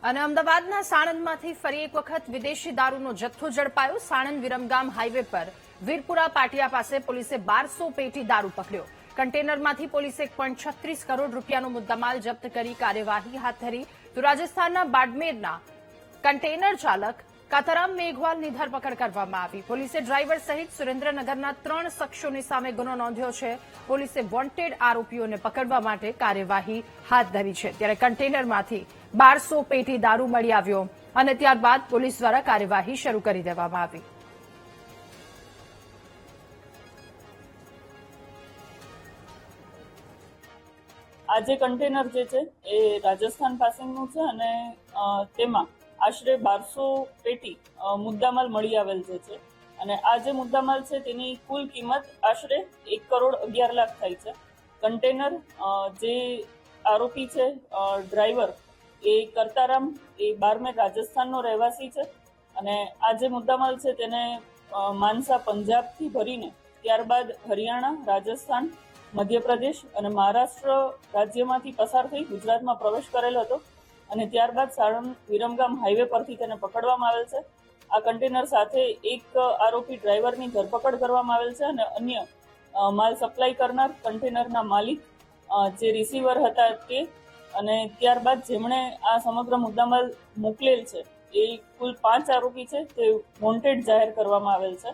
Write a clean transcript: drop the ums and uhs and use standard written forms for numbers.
અને અમદાવાદના સાણંદમાંથી ફરી એક વખત વિદેશી દારૂનો જથ્થો ઝડપાયો। સાણંદ વિરમગામ હાઈવે પર વીરપુરા પાટિયા પાસે પોલીસે 1200 પેટી દારૂ પકડ્યો। કન્ટેનરમાંથી પોલીસે 1.36 કરોડ રૂપિયાનો મુદ્દામાલ જપ્ત કરી કાર્યવાહી હાથ ધરી। તો રાજસ્થાનના બાડમેરના કન્ટેનર ચાલક કાતારામ મેઘવાલની ધરપકડ કરવામાં આવી। પોલીસે ડ્રાઈવર સહિત સુરેન્દ્રનગરના 3 શખ્સોની સામે ગુનો નોંધ્યો છે। પોલીસે વોન્ટેડ આરોપીઓને પકડવા માટે કાર્યવાહી હાથ ધરી છે। ત્યારે કન્ટેનરમાંથી 1200 પેટી દારૂ મળી આવ્યો અને ત્યારબાદ પોલીસ દ્વારા કાર્યવાહી શરૂ કરી દેવામાં આવી। આ જે કન્ટેનર જે છે એ રાજસ્થાન પાસેનું છે અને તેમાં આશરે 1200 પેટી મુદ્દામાલ મળી આવેલ છે અને આ જે મુદ્દામાલ છે તેની કુલ કિંમત આશરે 1 કરોડ 11 લાખ થાય છે। કન્ટેનર જે આરોપી છે ડ્રાઈવર એ કરતારામ એ બારમેર રાજસ્થાનનો રહેવાસી છે અને આ જે મુદ્દામાલ છે તેને માનસા પંજાબથી ભરીને ત્યારબાદ હરિયાણા, રાજસ્થાન, મધ્યપ્રદેશ અને મહારાષ્ટ્ર રાજ્યમાંથી પસાર થઈ ગુજરાતમાં પ્રવેશ કરેલ હતો અને ત્યારબાદ સાણંદ વિરમગામ હાઈવે પરથી તેને પકડવામાં આવેલ છે। આ કન્ટેનર સાથે એક આરોપી ડ્રાઈવરની ધરપકડ કરવામાં આવેલ છે અને અન્ય માલ સપ્લાય કરનાર, કન્ટેનરના માલિક, જે રિસીવર હતા તે અને ત્યારબાદ જેમણે આ સમગ્ર મુદ્દામાલ મોકલેલ છે એ કુલ 5 આરોપી છે તે વોન્ટેડ જાહેર કરવામાં આવેલ છે।